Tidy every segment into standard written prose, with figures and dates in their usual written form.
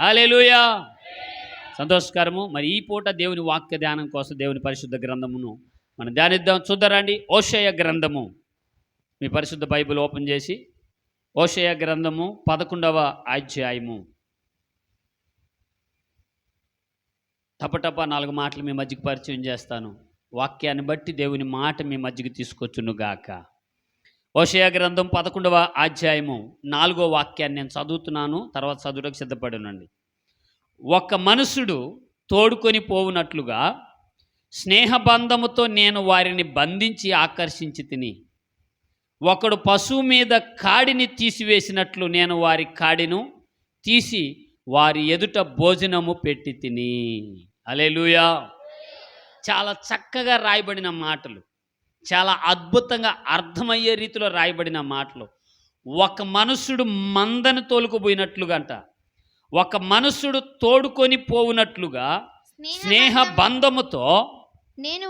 హల్లెలూయా. సంతోషకరము. మరి ఈ పూట దేవుని వాక్య ధ్యానం కోసం దేవుని పరిశుద్ధ గ్రంథమును మనం ధ్యానిద్దాం. చూద్దారండి. హోషేయ గ్రంథము, మీ పరిశుద్ధ బైబిల్ ఓపెన్ చేసి హోషేయ గ్రంథము 11వ అధ్యాయము. టపటప 4 మాటలు మీ మధ్యకి పరిచయం చేస్తాను. వాక్యాన్ని బట్టి దేవుని మాట మీ మధ్యకి తీసుకొచ్చునుగాక. హోషేయ గ్రంథం 11వ అధ్యాయము 4వ వాక్యాన్ని నేను చదువుతున్నాను, తర్వాత చదువుటకు సిద్ధపడి ఉండండి. ఒక మనుషుడు తోడుకొని పోవునట్లుగా స్నేహబంధముతో నేను వారిని బంధించి ఆకర్షించి తిని, ఒకడు పశువు మీద కాడిని తీసివేసినట్లు నేను వారి కాడిను తీసి వారి ఎదుట భోజనము పెట్టి తిని. హల్లెలూయా. చాలా చక్కగా రాయబడిన మాటలు, చాలా అద్భుతంగా అర్థమయ్యే రీతిలో రాయబడిన మాటలు. ఒక మనుషుడు మందను తోలుకుపోయినట్లుగంట, ఒక మనుషుడు తోడుకొని పోవునట్లుగా స్నేహ బంధముతో నేను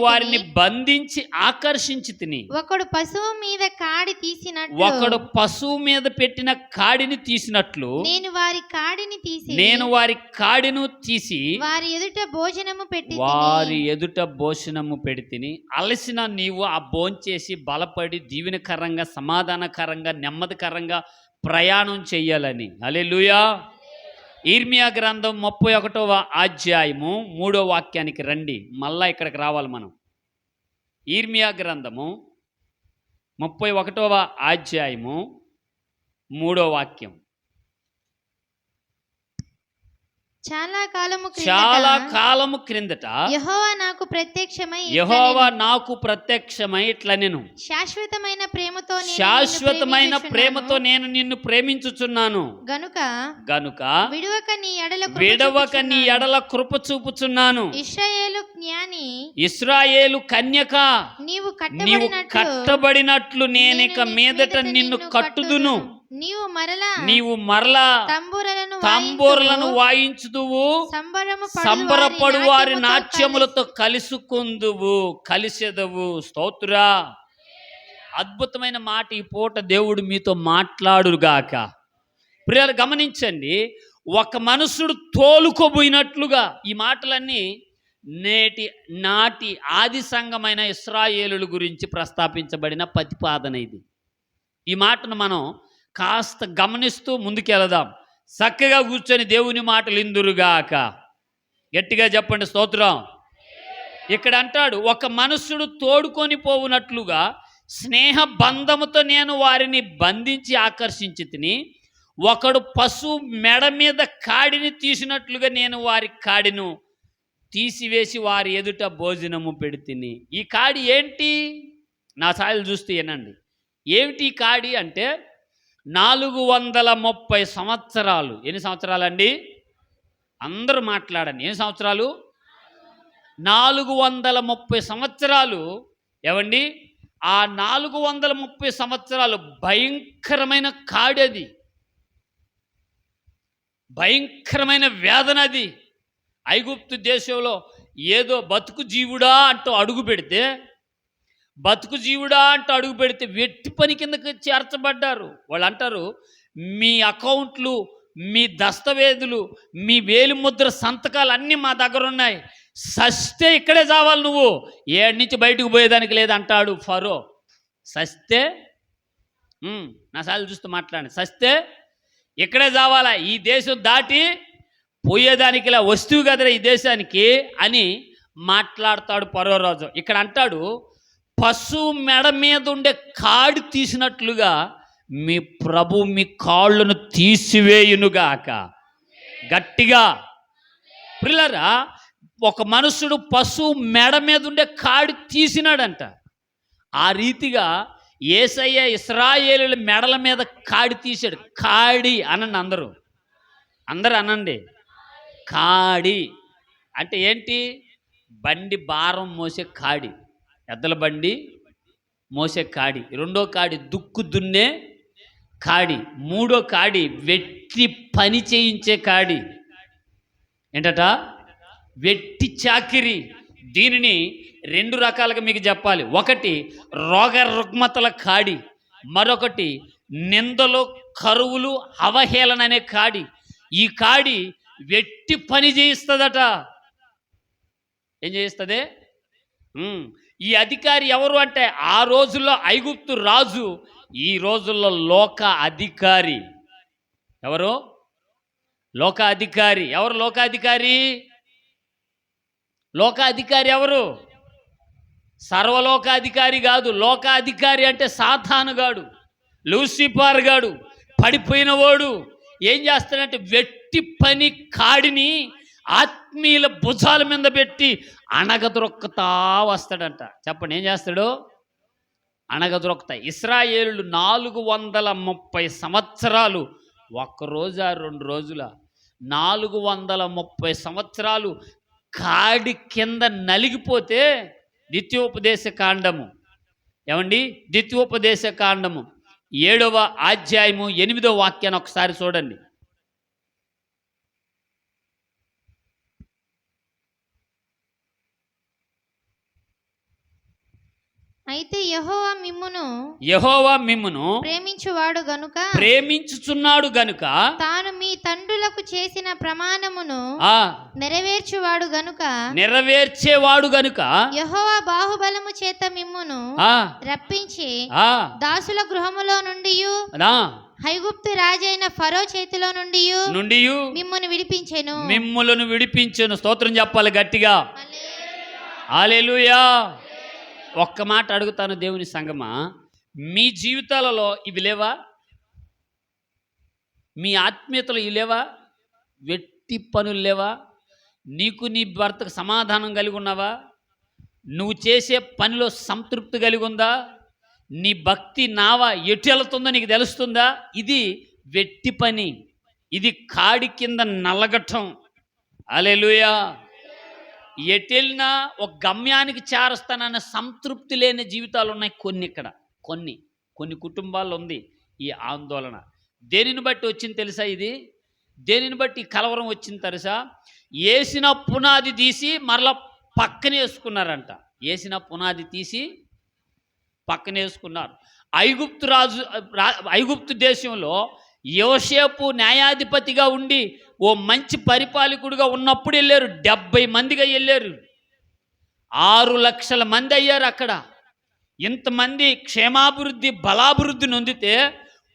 వారిని బంధించి ఆకర్షించి తిని. ఒకడు పశువు మీద కాడి తీసినట్లు, ఒకడు పశువు మీద పెట్టిన కాడిని తీసినట్లు నేను వారి కాడిని తీసి వారి ఎదుట భోజనము పెట్టి తిని. అలసిన నీవు ఆ భోంచేసి బలపడి దీవెనకరంగా, సమాధానకరంగా, నెమ్మదికరంగా ప్రయాణం చెయ్యాలని. హల్లెలూయా. ఇర్మియా గ్రంథం 31వ అధ్యాయము 3వ వాక్యానికి రండి. మళ్ళా ఇక్కడికి రావాలి మనం. ఇర్మియా గ్రంథము 31వ అధ్యాయము 3వ వాక్యం. చాలా కాలము క్రిందట యెహోవా నాకు ప్రత్యక్షమై ఇట్లా నేను శాశ్వతమైన ప్రేమతో నేను నిన్ను ప్రేమించుచున్నాను గనుక విడవక నీ ఎడల కృప చూపుచున్నాను. ఇశ్రాయేలు కన్యక, నీవు కట్టబడినట్లు నేనిక మీదట నిన్ను కట్టుదును. నీవు మరలా తంబూరలను వాయించుదువు, సంబరపడు వారి నాట్యములతో కలిసెదవు. స్తోత్రా. అద్భుతమైన మాట ఈ పూట దేవుడు మీతో మాట్లాడుగాక. ప్రియులు గమనించండి. ఒక మనుషుడు తోలుకోబోయినట్లుగా, ఈ మాటలన్నీ నాటి ఆది సంఘమైన ఇశ్రాయేలుల గురించి ప్రస్తాపించబడిన ప్రతిపాదన ఇది. ఈ మాటను మనం కాస్త గమనిస్తూ ముందుకెళదాం. చక్కగా కూర్చొని దేవుని మాటలు ఇందురుగాక. గట్టిగా చెప్పండి స్తోత్రం. ఇక్కడ అంటాడు, ఒక మనుషుడు తోడుకొని పోవునట్లుగా స్నేహ బంధముతో నేను వారిని బంధించి ఆకర్షించి తిని, ఒకడు పశువు మెడ మీద కాడిని తీసినట్లుగా నేను వారి కాడిను తీసివేసి వారి ఎదుట భోజనము పెడితిని. ఈ కాడి ఏంటి? నా సాయలు చూస్తూ వినండి. ఏమిటి ఈ కాడి అంటే 430 సంవత్సరాలు. ఎన్ని సంవత్సరాలండి? అందరూ మాట్లాడండి. ఎన్ని సంవత్సరాలు? 430 సంవత్సరాలు. ఏవండి, ఆ 430 సంవత్సరాలు భయంకరమైన కాడది, భయంకరమైన వేదనది. ఐగుప్తు దేశంలో ఏదో బతుకు జీవుడా అంటూ అడుగు పెడితే వెట్టి పని కిందకి చేర్చబడ్డారు. వాళ్ళు అంటారు, మీ అకౌంట్లు, మీ దస్తవేదులు, మీ వేలిముద్ర సంతకాలు అన్నీ మా దగ్గర ఉన్నాయి, సస్తే ఇక్కడే చావాలి, నువ్వు ఏడు నుంచి బయటకు పోయేదానికి లేదంటాడు ఫరో. సస్తే నా సార్లు చూస్తూ మాట్లాడండి. సస్తే ఇక్కడే చావాలా, ఈ దేశం దాటి పోయేదానికి ఇలా వస్తువు కదరా ఈ దేశానికి అని మాట్లాడతాడు ఫరో రాజు. ఇక్కడ అంటాడు, పశువు మెడ మీద ఉండే కాడి తీసినట్లుగా మీ ప్రభు మీ కాళ్ళను తీసివేయునుగాక. గట్టిగా. ప్రియులారా, ఒక మనుషుడు పశువు మెడ మీద ఉండే కాడి తీసినాడంట. ఆ రీతిగా యేసయ్య ఇశ్రాయేలుల మెడల మీద కాడి తీశాడు. కాడి అనండి, అందరూ అనండి. కాడి అంటే ఏంటి? బండి భారం మోసే కాడి, ఎద్దల బండి మోసే కాడి. రెండో కాడి దుక్కు దున్నే కాడి. మూడో కాడి వెట్టి పని చేయించే కాడి. ఏంటట? వెట్టి చాకిరి. దీనిని 2 రకాలుగా మీకు చెప్పాలి. ఒకటి రోగ రుగ్మతల కాడి, మరొకటి నిందలు, కరువులు, అవహేళన అనే కాడి. ఈ కాడి వెట్టి పని చేయిస్తుందట. ఏం చేయిస్తుంది? ఈ అధికారి ఎవరు అంటే ఆ రోజుల్లో ఐగుప్తు రాజు, ఈ రోజుల్లో లోక అధికారి. ఎవరు? లోక అధికారి. ఎవరు లోకాధికారి? లోకాధికారి ఎవరు? సర్వలోకాధికారి కాదు. లోకాధికారి అంటే సాతానుగాడు, లూసిఫర్ గాడు, పడిపోయినవాడు. ఏం చేస్తాడంటే వెట్టి పని కాడిని ఆత్మీయుల భుజాల మీద పెట్టి అణగదొరక్కుతా వస్తాడంట. చెప్పండి, ఏం చేస్తాడు? అణగదొరక్కుతా. ఇశ్రాయేలులు 430 సంవత్సరాలు, ఒక్కరోజా 2 రోజుల, 430 సంవత్సరాలు కాడి కింద నలిగిపోతే, ద్వితీయోపదేశ కాండము, ఏమండి, ద్వితీయోపదేశ కాండము 7వ అధ్యాయము 8వ వాక్యాన్ని ఒకసారి చూడండి. అయితే యెహోవా మిమ్మును ప్రేమించుచున్నాడు గనుక తాను మీ తండ్రులకు చేసిన ప్రమాణమును నెరవేర్చేవాడు గనుక యెహోవా బాహుబలము చేత మిమ్మును రప్పించి దాసుల గృహములో నుండి ఐగుప్తు రాజైన ఫరో చేతిలో నుండి మిమ్ములను విడిపించెను. స్తోత్రం చెప్పాలి గట్టిగా. హల్లెలూయా. ఒక్క మాట అడుగుతాను దేవుని సంగమా, మీ జీవితాలలో ఇవి లేవా? మీ ఆత్మీయతలు ఇవి లేవా? వెట్టి పనులు లేవా? నీకు నీ భర్తకు సమాధానం కలిగి ఉన్నావా? నువ్వు చేసే పనిలో సంతృప్తి కలిగి ఉందా? నీ భక్తి నావా ఎటు వెళుతుందో నీకు తెలుస్తుందా? ఇది వెట్టి పని, ఇది కాడి కింద నలగటం. హల్లెలూయా. ఎటెళ్ళినా ఒక గమ్యానికి చేరుస్తానన్న సంతృప్తి లేని జీవితాలు ఉన్నాయి ఇక్కడ. కొన్ని కుటుంబాల్లో ఉంది ఈ ఆందోళన. దేనిని బట్టి వచ్చింది తెలుసా? ఇది దేనిని బట్టి కలవరం వచ్చింది తెలుసా? వేసిన పునాది తీసి మరలా పక్కన వేసుకున్నారంట. వేసిన పునాది తీసి పక్కన వేసుకున్నారు. ఐగుప్తు దేశంలో యోసేపు న్యాయాధిపతిగా ఉండి ఓ మంచి పరిపాలకుడిగా ఉన్నప్పుడు వెళ్ళారు. 70 మందిగా వెళ్ళారు. 6 లక్షల మంది అయ్యారు అక్కడ. ఇంతమంది క్షేమాభివృద్ధి, బలాభివృద్ధి నొందితే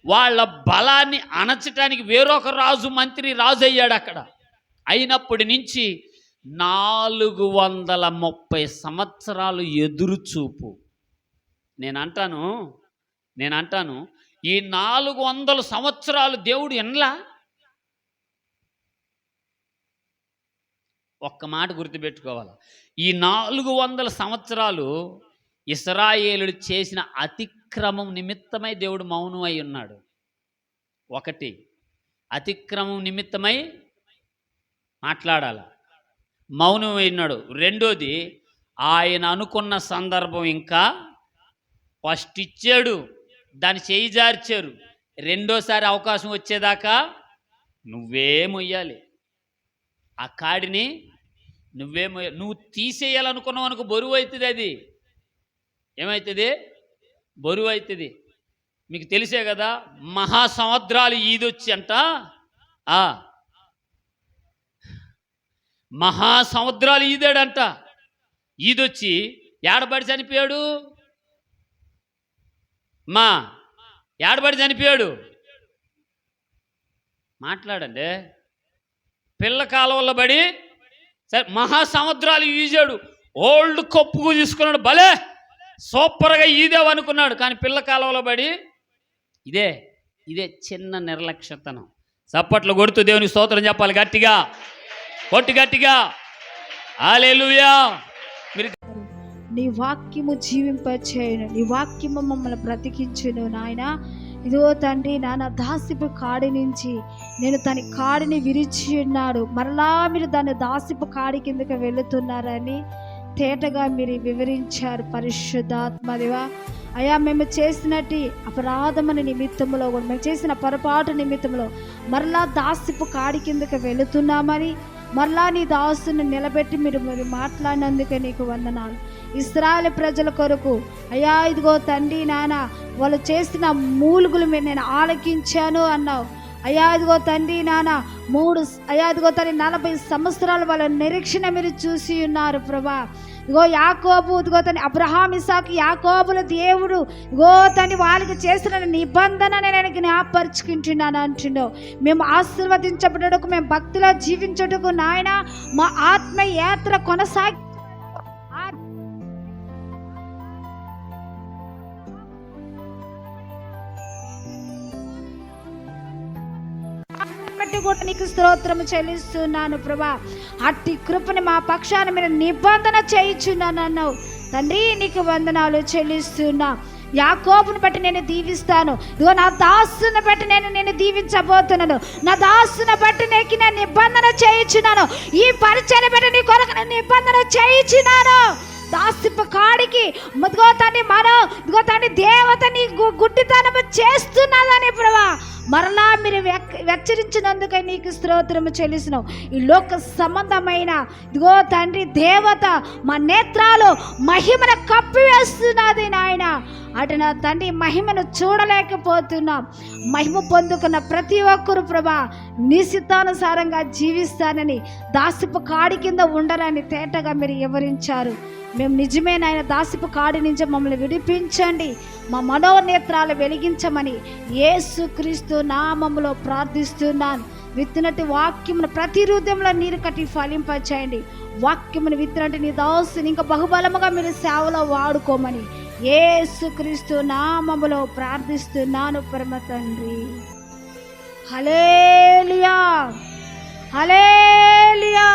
వాళ్ళ బలాన్ని అణచటానికి వేరొక మంత్రి రాజు అయ్యాడు అక్కడ. అయినప్పటి నుంచి 430 సంవత్సరాలు ఎదురుచూపు. నేను అంటాను ఈ 400 సంవత్సరాలు దేవుడు ఎన్లా? ఒక్క మాట గుర్తుపెట్టుకోవాలి. ఈ 400 సంవత్సరాలు ఇశ్రాయేలులు చేసిన అతిక్రమం నిమిత్తమై దేవుడు మౌనమై ఉన్నాడు. ఒకటి, అతిక్రమం నిమిత్తమై మాట్లాడాల, మౌనమై ఉన్నాడు. రెండోది, ఆయన అనుకున్న సందర్భం ఇంకా ఫస్ట్ ఇచ్చాడు, దాన్ని చేయి జార్చారు. రెండోసారి అవకాశం వచ్చేదాకా నువ్వే మొయ్యాలి. ఆ కాడిని నువ్వే నువ్వు తీసేయాలనుకున్నావు అనుకో, బరువు అవుతుంది. అది ఏమవుతుంది? బరువు అవుతుంది. మీకు తెలిసే కదా, మహాసముద్రాలు ఈదొచ్చి అంట, మహాసముద్రాలు ఈదాడంట. ఈదొచ్చి ఏడబడి చనిపోయాడు. ఏడబడి చనిపోయాడు. మాట్లాడండి. పిల్ల కాలువల్లో పడి సరే మహాసముద్రాలు ఈజాడు. ఓల్డ్ కప్పుకు తీసుకున్నాడు. భలే సూపర్గా ఈదేవు అనుకున్నాడు. కానీ పిల్ల కాలువలో పడి ఇదే చిన్న నిర్లక్ష్యతనం. చప్పట్లు కొడుతూ దేవునికి స్తోత్రం చెప్పాలి గట్టిగా, గట్టిగా. హల్లెలూయా. మీరు నీ వాక్యము జీవింపచేయును, నీ వాక్యము మమ్మల్ని బ్రతికించును నాయన. ఇదిగో తండ్రి, నాన్న దాసిపు కాడి నుంచి నేను తన కాడిని విరిచి ఉన్నాడు, మరలా మీరు దాన్ని దాసిపు కాడి కిందకి వెళుతున్నారని తేటగా మీరు వివరించారు. పరిశుద్ధాత్మదేవా అయ్యా, మేము చేసినట్టు అపరాధమని నిమిత్తంలో కూడా, మేము చేసిన పొరపాటు నిమిత్తంలో మరలా దాసిపు కాడి కిందకి వెళుతున్నామని, మరలా నీ దాసుని నిలబెట్టి మీరు మాట్లాడినందుకే నీకు వందనాలు. ఇశ్రాయేలు ప్రజల కొరకు అయ్యా ఇదిగో తండ్రి నాన్న వాళ్ళు చేసిన మూలుగులు మీరు నేను ఆలకించాను అన్నావు. అయ్యా ఇదిగో తండ్రి నాన్న ఇదిగో తండ్రి 40 సంవత్సరాలు వాళ్ళ నిరీక్షణ మీరు చూసి ఉన్నారు ప్రభా. ఇగో యాకోబు ఇదిగో తండ్రి అబ్రహాం ఇసాకు యాకోబుల దేవుడు ఇగో తండ్రి వాళ్ళకి చేసిన నిబంధన నేను జ్ఞాపరుచుకుంటున్నాను అంటున్నావు. మేము ఆశీర్వదించబడటకు, మేము భక్తిలో జీవించటకు నాయన మా ఆత్మ యాత్ర కొనసాగి కూడా నీకు స్తోత్రము చెల్లిస్తున్నాను ప్రభా. అట్టి కృపని మా పక్షాన మీరు నిబంధన చేయించున్నాను అన్నావు తండ్రి. నీకు వందనాలు చెల్లిస్తున్నా. యాకోబుని బట్టి నేను దీవిస్తాను. ఇదిగో నా దాసుని బట్టి నేను దీవించబోతున్నాను. నా దాసుని బట్టి నేను నిబంధన చేయించున్నాను. ఈ పరిచయం బట్టి నీ కొరకు నేను నిబంధన చేయించున్నాను. దాసిపు కాడికి ఇదిగో తండ్రి ఇదిగో తండ్రి దేవత నీ గుడ్డితనము చేస్తున్నదని ప్రభా మరలా మీరు హెచ్చరించినందుకై నీకు స్తోత్రము చెల్లిస్తున్నావు. ఈ లోక సంబంధమైన ఇదిగో తండ్రి దేవత మా నేత్రాలు మహిమను కప్పివేస్తున్నది నాయన. అటు నా తండ్రి మహిమను చూడలేకపోతున్నాం. మహిమ పొందుకున్న ప్రతి ఒక్కరు ప్రభా నీ సిద్ధానుసారంగా జీవిస్తానని, దాసిపు కాడి కింద ఉండరని తేటగా మీరు వివరించారు. మేము నిజమే నాయన దాసిపు కాడి నుంచి మమ్మల్ని విడిపించండి, మా మనోనేత్రాలు వెలిగించమని యేసుక్రీస్తు నామములో ప్రార్థిస్తున్నాను. విత్తినట్టు వాక్యమును ప్రతి హృదయంలో నీరు కట్టి ఫలింపచేయండి. వాక్యమును విత్తినట్టు నీ దాసుని ఇంకా బహుబలముగా మీరు సేవలో వాడుకోమని యేసుక్రీస్తు నామములో ప్రార్థిస్తున్నాను పరమ తండ్రి. హల్లెలూయా, హల్లెలూయా.